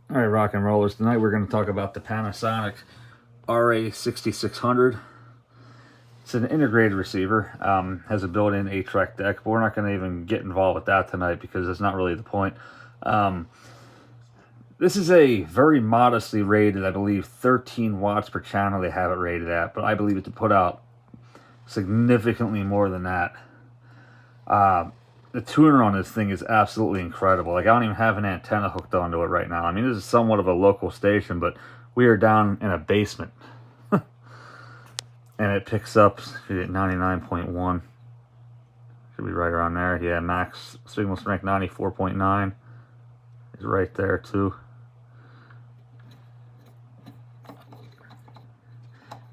All right, rock and rollers. Tonight we're going to talk about the Panasonic RA-6600. It's an integrated receiver, has a built-in 8-track deck, but we're not going to even get involved with that tonight because that's not really the point. This is a very modestly rated, I believe, 13 watts per channel they have it rated at, but I believe it to put out significantly more than that. The tuner on this thing is absolutely incredible. Like, I don't even have an antenna hooked onto it right now. I mean, this is somewhat of a local station, but we are down in a basement. And it picks up at 99.1. Should be right around there. Yeah, max signal strength 94.9 is right there too.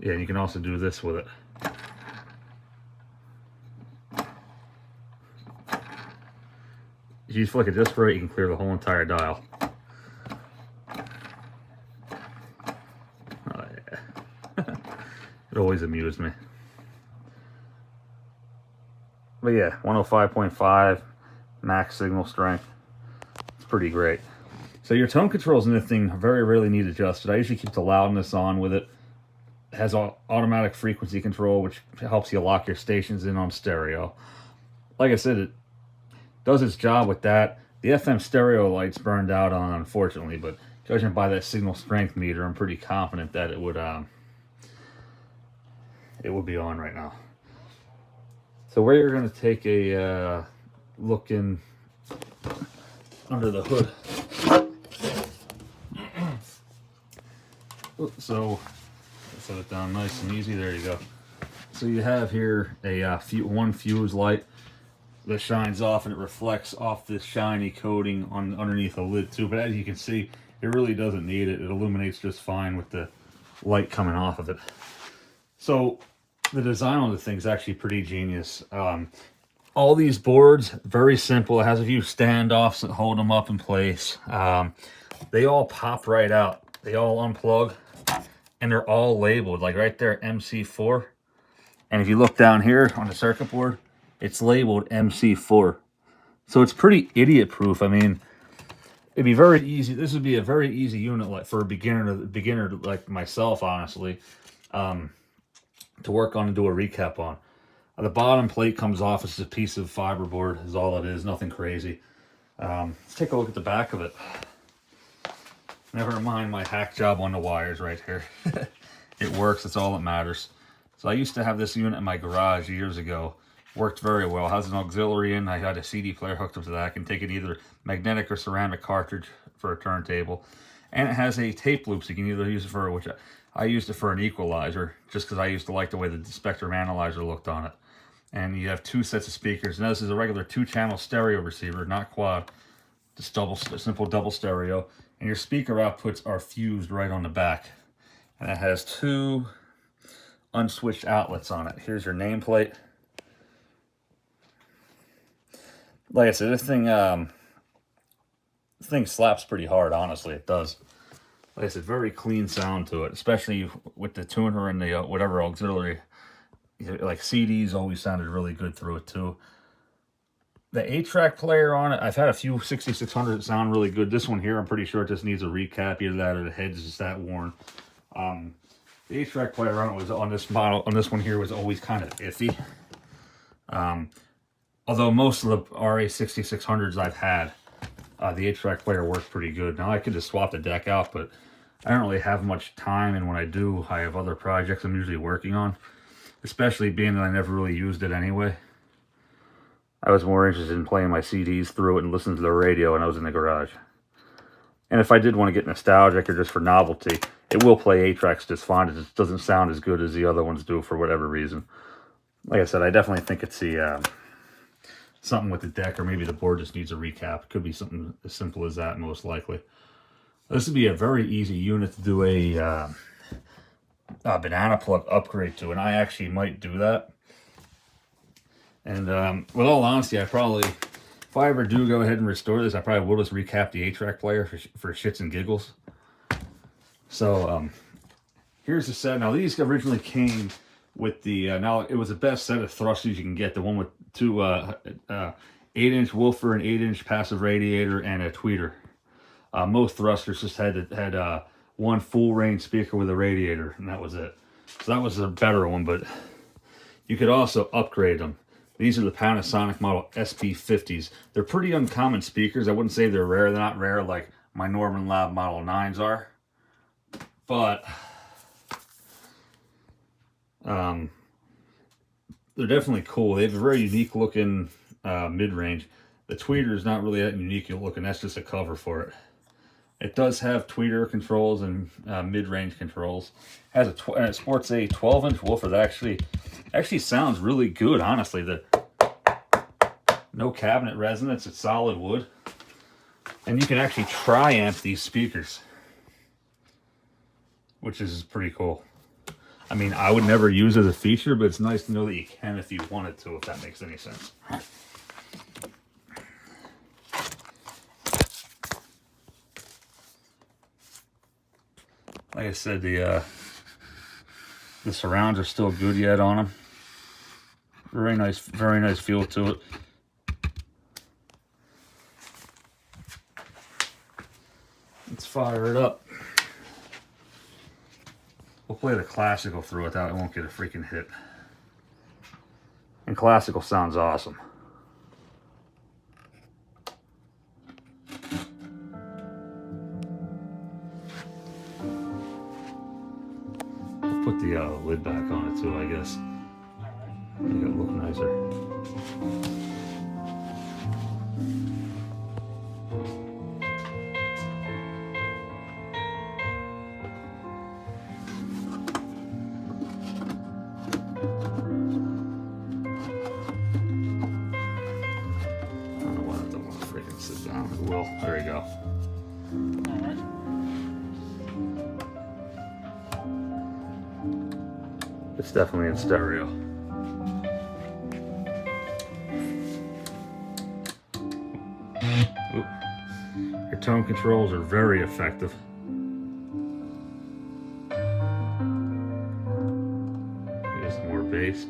Yeah, you can also do this with it. If you flick it just right, you can clear the whole entire dial. Oh yeah. It always amused me. But yeah, 105.5 max signal strength. It's pretty great. So your tone controls in this thing very rarely need adjusted. I usually keep the loudness on with it. It has automatic frequency control, which helps you lock your stations in on stereo. Like I said, it does its job with that. The FM stereo light's burned out on, unfortunately, but judging by that signal strength meter, I'm pretty confident that it would be on right now. So we're going to take a look in under the hood. So set it down nice and easy. There you go. So you have here a one fuse light that shines off, and it reflects off this shiny coating on underneath the lid too. But as you can see, it really doesn't need it. It illuminates just fine with the light coming off of it. So the design on the thing is actually pretty genius. All these boards, very simple. It has a few standoffs that hold them up in place. They all pop right out. They all unplug, and they're all labeled, like right there, MC4. And if you look down here on the circuit board, it's labeled MC4. So it's pretty idiot-proof. I mean, it'd be very easy. This would be a very easy unit, like for a beginner like myself, honestly, to work on and do a recap on. The bottom plate comes off. It's a piece of fiberboard is all it is. Nothing crazy. Let's take a look at the back of it. Never mind my hack job on the wires right here. It works. That's all that matters. So I used to have this unit in my garage years ago. Worked very well. Has an auxiliary in. I had a CD player hooked up to that. I can take it either magnetic or ceramic cartridge for a turntable. And it has a tape loop, so you can either use it for, which I used it for an equalizer, just because I used to like the way the spectrum analyzer looked on it. And you have two sets of speakers. Now this is a regular 2-channel stereo receiver, not quad. Just simple double stereo. And your speaker outputs are fused right on the back. And it has 2 unswitched outlets on it. Here's your nameplate. Like I said, this thing slaps pretty hard, honestly. It does. Like I said, very clean sound to it, especially with the tuner and the whatever auxiliary. Like CDs always sounded really good through it too. The 8-track player on it, I've had a few 6600 that sound really good. This one here, I'm pretty sure it just needs a recap. Either that or the head's just that worn. The 8-track player on it was on this model, on this one here, was always kind of iffy. Although most of the RA-6600s I've had, the 8-track player worked pretty good. Now I could just swap the deck out, but I don't really have much time, and when I do, I have other projects I'm usually working on, especially being that I never really used it anyway. I was more interested in playing my CDs through it and listening to the radio when I was in the garage. And if I did want to get nostalgic or just for novelty, it will play 8-tracks just fine. It just doesn't sound as good as the other ones do for whatever reason. Like I said, I definitely think it's the something with the deck, or maybe the board just needs a recap. It could be something as simple as that, most likely. This would be a very easy unit to do a banana plug upgrade to, and I actually might do that. And with all honesty, I probably, if I ever do go ahead and restore this, I probably will just recap the 8-track player for shits and giggles. So here's the set. Now these originally came with the, now it was the best set of thrusters you can get. The one with 2 8-inch woofer, an 8-inch passive radiator, and a tweeter. Most thrusters just had one full range speaker with a radiator, and that was it. So that was a better one, but you could also upgrade them. These are the Panasonic model SB-50s. They're pretty uncommon speakers. I wouldn't say they're rare. They're not rare like my Norman Lab Model 9s are. But they're definitely cool. They have a very unique looking mid-range. The tweeter is not really that unique looking. That's just a cover for it. It does have tweeter controls and mid-range controls. It sports a 12-inch woofer that actually sounds really good, honestly. No cabinet resonance, it's solid wood. And you can actually tri-amp these speakers, which is pretty cool. I mean, I would never use it as a feature, but it's nice to know that you can if you wanted to, if that makes any sense. Like I said, the surrounds are still good yet on them. Very nice feel to it. Let's fire it up. We'll play the classical through it. That it won't get a freaking hit. And classical sounds awesome. We'll put the lid back on it too, I guess. Make it look nicer. Sit down. It will. There you go. Alright. It's definitely in stereo. Oop. Your tone controls are very effective. Here's some more bass.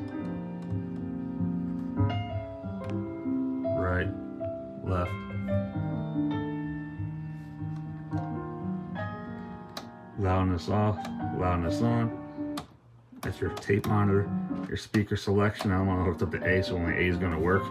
Right, left. Loudness off, loudness on. That's your tape monitor, your speaker selection. I'm gonna hook up to A, so only A is gonna work.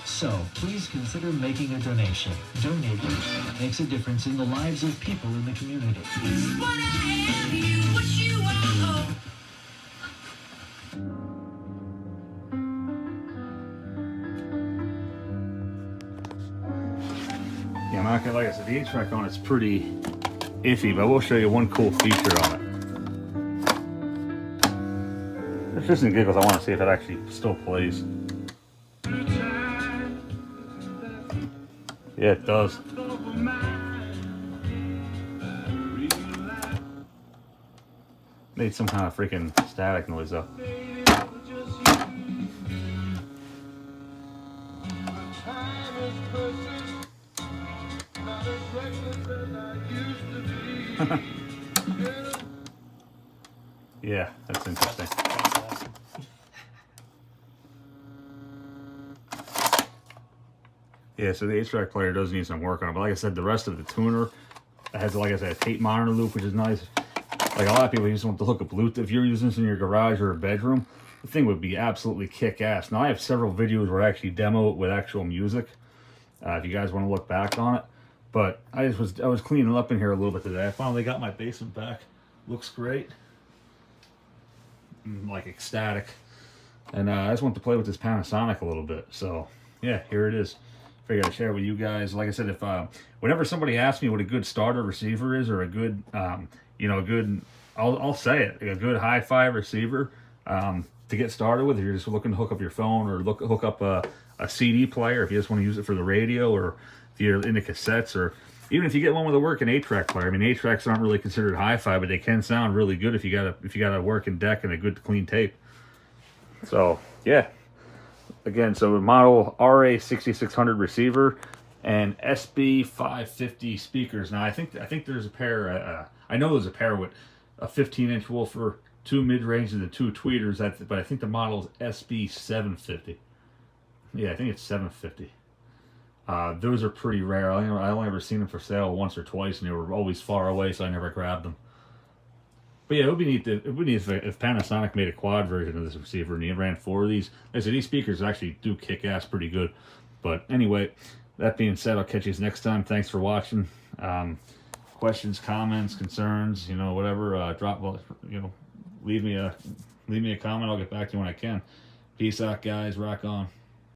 So please consider making a donation. Donating makes a difference in the lives of people in the community. What I am, you, what you are. Yeah, I'm not gonna, like I said, the HVAC on it's pretty iffy, but I will show you one cool feature on it. It's just in giggles. I want to see if it actually still plays. Yeah, it does. Made some kind of freaking static noise though. Yeah, that's interesting. Yeah, so the HVAC player does need some work on it, but like I said, the rest of the tuner has, like I said, a tape monitor loop, which is nice. Like a lot of people just want to hook up Bluetooth. If you're using this in your garage or a bedroom, the thing would be absolutely kick-ass. Now, I have several videos where I actually demo it with actual music, if you guys want to look back on it. But I was cleaning up in here a little bit today. I finally got my basement back. Looks great. I'm like ecstatic. And I just want to play with this Panasonic a little bit. So, yeah, here it is. Figured I'd share with you guys. Like I said, if whenever somebody asks me what a good starter receiver is, or a good, you know, a good I'll say it, a good hi-fi receiver to get started with. If you're just looking to hook up your phone or hook up a CD player, if you just want to use it for the radio, or if you're into cassettes, or even if you get one with a working 8-track player. I mean, 8-tracks aren't really considered hi-fi, but they can sound really good if you got a working deck and a good clean tape. So yeah, again, so the model RA-6600 receiver and SB-550 speakers. Now I think there's a pair. I know there's a pair with a 15-inch woofer, 2 mid-range, and the 2 tweeters. But I think the model is SB-750. Yeah, I think it's 750. Those are pretty rare. I only ever seen them for sale once or twice, and they were always far away, so I never grabbed them. But yeah, it would be neat if Panasonic made a quad version of this receiver and it ran 4 of these. Like I said, these speakers actually do kick ass pretty good. But anyway, that being said, I'll catch you next time. Thanks for watching. Questions, comments, concerns, whatever, leave me a comment. I'll get back to you when I can. Peace out, guys. Rock on.